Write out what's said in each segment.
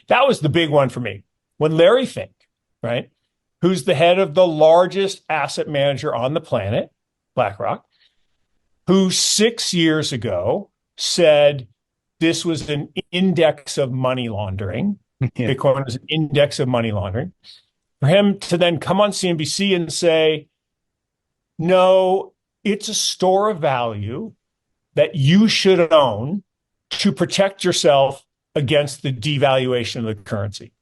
that was the big one for me. When Larry Fink, right, who's the head of the largest asset manager on the planet, BlackRock, who 6 years ago said this was an index of money laundering. Yeah. Bitcoin was an index of money laundering. For him to then come on CNBC and say, no, it's a store of value that you should own to protect yourself against the devaluation of the currency.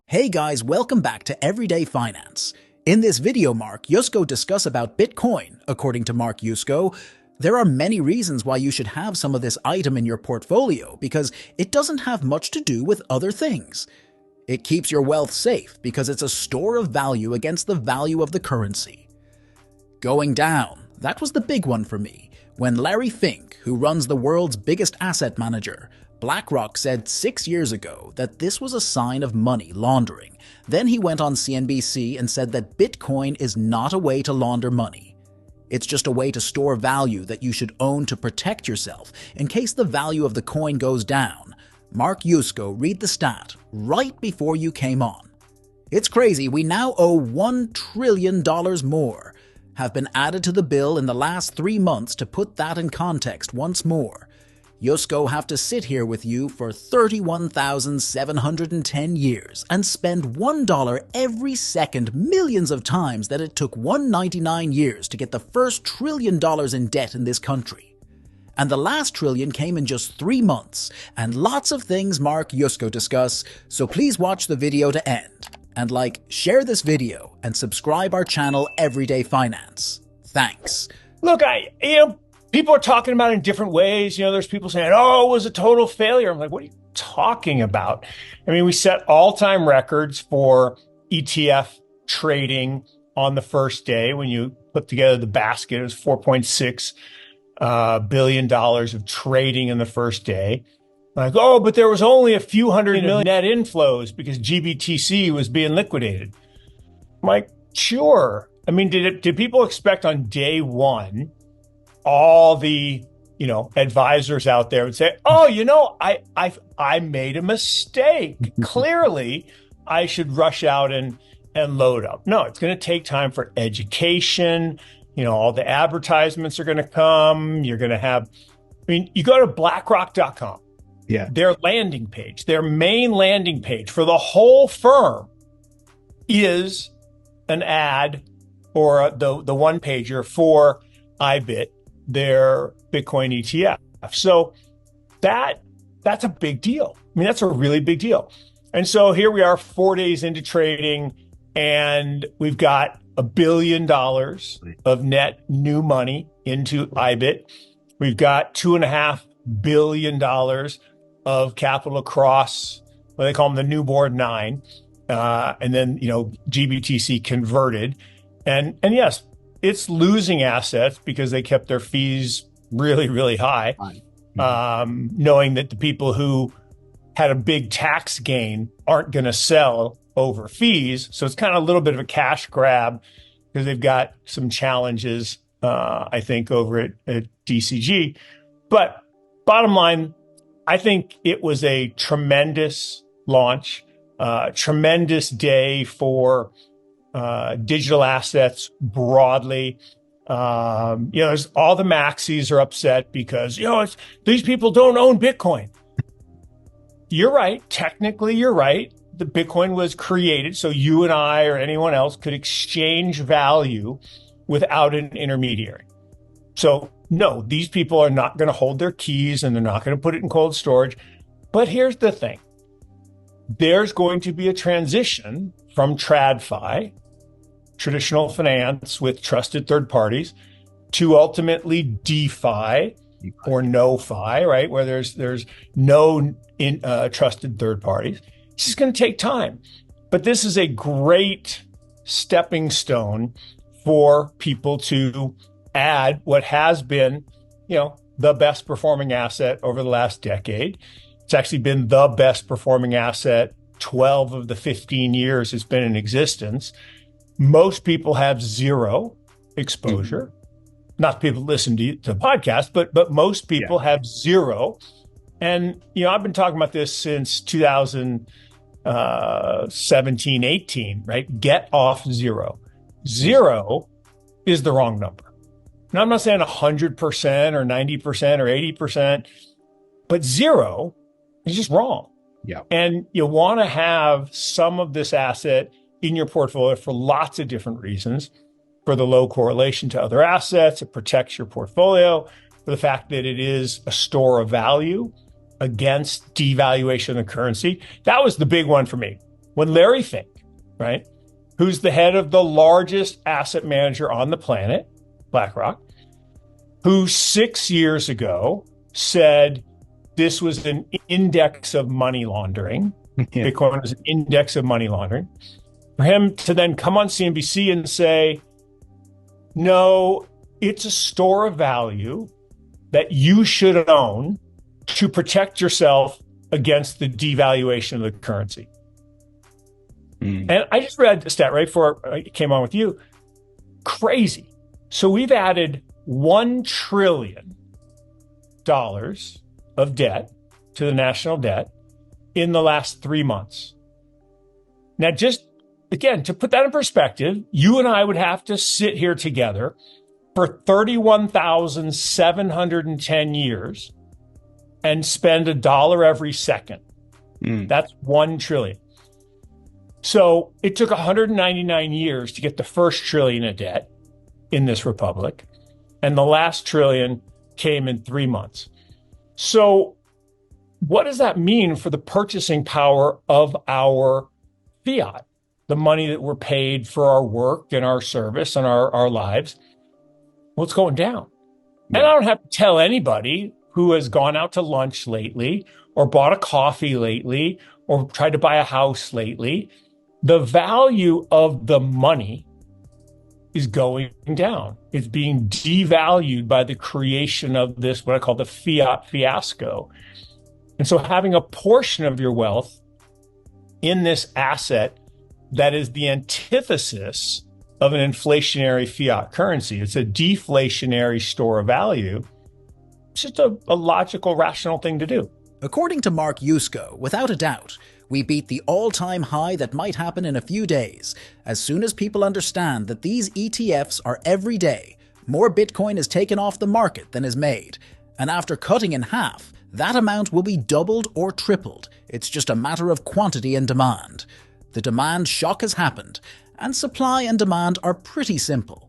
Hey guys, welcome back to Everyday Finance. In this video, Yusko discuss about Bitcoin. According to Yusko, there are many reasons why you should have some of this item in your portfolio because it doesn't have much to do with other things. It keeps your wealth safe because it's a store of value against the value of the currency. Going down, that was the big one for me, when Larry Fink, who runs the world's biggest asset manager, BlackRock, said 6 years ago that this was a sign of money laundering. Then he went on CNBC and said that Bitcoin is not a way to launder money. It's just a way to store value that you should own to protect yourself in case the value of the coin goes down. Yusko, read the stat right before you came on. It's crazy, we now owe $1 trillion more, have been added to the bill in the last 3 months. To put that in context once more, Yusko have to sit here with you for 31,710 years and spend $1 every second millions of times that it took 199 years to get the first $1 trillion in debt in this country. And the last trillion came in just 3 months, and lots of things Yusko discuss, so please watch the video to end. And share this video, and subscribe our channel Everyday Finance. Thanks. Look, people are talking about it in different ways. There's people saying, oh, it was a total failure. I'm like, what are you talking about? I mean, we set all-time records for ETF trading on the first day. When you put together the basket, it was $4.6 billion of trading in the first day. Like, oh, but there was only a few hundred million net inflows because GBTC was being liquidated. I'm like, sure. I mean, did people expect on day one all the advisors out there would say, oh, I made a mistake. Clearly, I should rush out and load up. No, it's going to take time for education. All the advertisements are going to come. You're going to have, you go to BlackRock.com. Yeah. Their landing page, their main landing page for the whole firm is an ad or the one pager for IBIT, their Bitcoin ETF. So that's a big deal. That's a really big deal. And so here we are 4 days into trading, and we've got $1 billion of net new money into IBIT. We've got $2.5 billion of capital across what they call them the newborn nine. And then, GBTC converted. And yes, it's losing assets because they kept their fees really, really high, knowing that the people who had a big tax gain aren't going to sell over fees. So it's kind of a little bit of a cash grab because they've got some challenges, I think, over at DCG. But bottom line, I think it was a tremendous launch, tremendous day for digital assets broadly. There's all the maxis are upset because, these people don't own Bitcoin. You're right. Technically, you're right. The Bitcoin was created so you and I or anyone else could exchange value without an intermediary. So no, these people are not going to hold their keys and they're not going to put it in cold storage. But here's the thing. There's going to be a transition from TradFi, traditional finance with trusted third parties, to ultimately DeFi or NoFi, right? Where there's no trusted third parties. This is going to take time, but this is a great stepping stone for people to add what has been, the best performing asset over the last decade. It's actually been the best performing asset 12 of the 15 years it's been in existence. Most people have zero exposure. not people listen to the podcast, but most people have zero. And, I've been talking about this since 2017, 18, right? Get off zero. Zero is the wrong number. Now, I'm not saying 100% or 90% or 80%, but zero is just wrong. Yeah. And you want to have some of this asset in your portfolio for lots of different reasons. For the low correlation to other assets, it protects your portfolio. For the fact that it is a store of value against devaluation of the currency. That was the big one for me. When Larry Fink, right, who's the head of the largest asset manager on the planet, BlackRock, who 6 years ago said this was an index of money laundering. Bitcoin was an index of money laundering. For him to then come on CNBC and say, no, it's a store of value that you should own to protect yourself against the devaluation of the currency. And I just read the stat right before I came on with you. Crazy. So we've added $1 trillion of debt to the national debt in the last 3 months. Now, just again, to put that in perspective, you and I would have to sit here together for 31,710 years and spend $1 every second. That's 1 trillion. So it took 199 years to get the first trillion of debt in this republic. And the last trillion came in 3 months. So what does that mean for the purchasing power of our fiat? The money that we're paid for our work and our service and our lives? Well, it's going down. And I don't have to tell anybody who has gone out to lunch lately or bought a coffee lately or tried to buy a house lately. The value of the money is going down. It's being devalued by the creation of this, what I call the fiat fiasco. And so having a portion of your wealth in this asset that is the antithesis of an inflationary fiat currency, it's a deflationary store of value. It's just a logical, rational thing to do. According to Mark Yusko, without a doubt, we beat the all-time high that might happen in a few days. As soon as people understand that these ETFs are every day, more Bitcoin is taken off the market than is made. And after cutting in half, that amount will be doubled or tripled. It's just a matter of quantity and demand. The demand shock has happened, and supply and demand are pretty simple.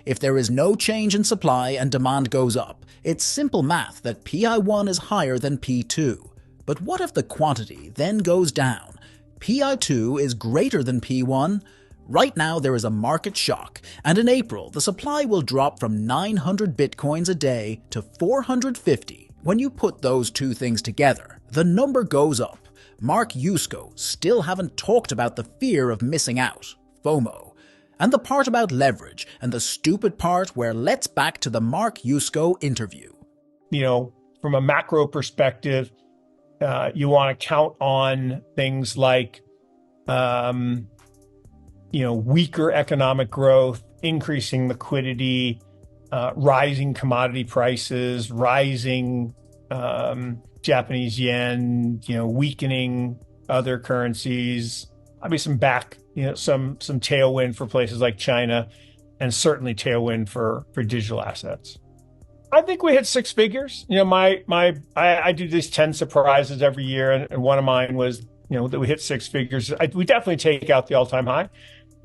If there is no change in supply and demand goes up, it's simple math that PI1 is higher than P2. But what if the quantity then goes down? PI2 is greater than P1? Right now there is a market shock, and in April the supply will drop from 900 bitcoins a day to 450. When you put those two things together, the number goes up. Mark Yusko still haven't talked about the fear of missing out, FOMO, and the part about leverage, and the stupid part where let's back to the Mark Yusko interview. From a macro perspective, you want to count on things like, weaker economic growth, increasing liquidity, rising commodity prices, rising Japanese yen, weakening other currencies, obviously some tailwind for places like China, and certainly tailwind for digital assets. I think we hit six figures. I do these 10 surprises every year, and one of mine was, that we hit six figures. We definitely take out the all-time high.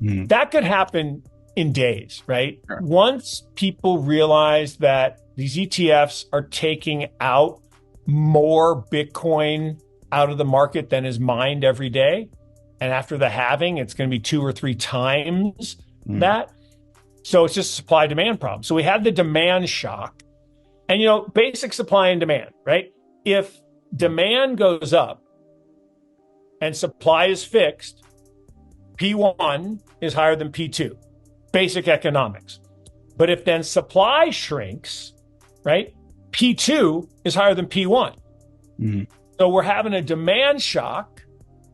That could happen in days, right? Sure. Once people realize that these ETFs are taking out more Bitcoin out of the market than is mined every day, and after the halving, it's going to be 2 or 3 times that. So it's just a supply-demand problem. So we had the demand shock. And, basic supply and demand, right? If demand goes up and supply is fixed, P1 is higher than P2. Basic economics. But if then supply shrinks, right, P2 is higher than P1. So we're having a demand shock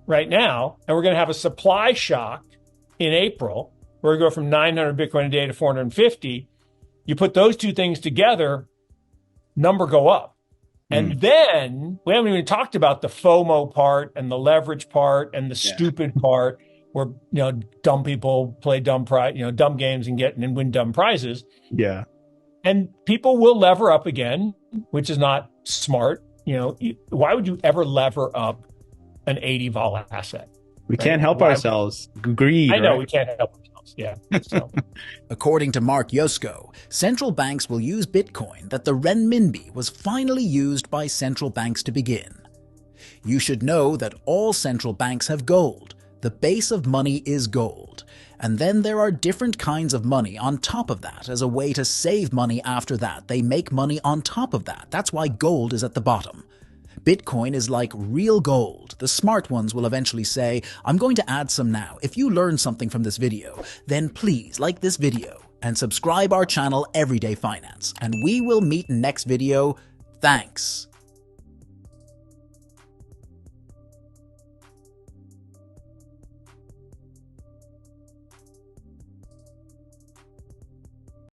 right now, and we're going to have a supply shock in April. We're going to go from 900 Bitcoin a day to 450. You put those two things together, number go up. And then we haven't even talked about the FOMO part and the leverage part and the stupid part where, dumb people play dumb games and win dumb prizes. Yeah. And people will lever up again, which is not smart. Why would you ever lever up an 80 vol asset? We can't help ourselves. Greed. I know, right? we can't help ourselves. Yeah. So. According to Mark Yusko, central banks will use Bitcoin that the renminbi was finally used by central banks to begin. You should know that all central banks have gold. The base of money is gold. And then there are different kinds of money on top of that as a way to save money after that. They make money on top of that. That's why gold is at the bottom. Bitcoin is like real gold. The smart ones will eventually say, I'm going to add some now. If you learned something from this video, then please like this video and subscribe our channel Everyday Finance. And we will meet next video. Thanks.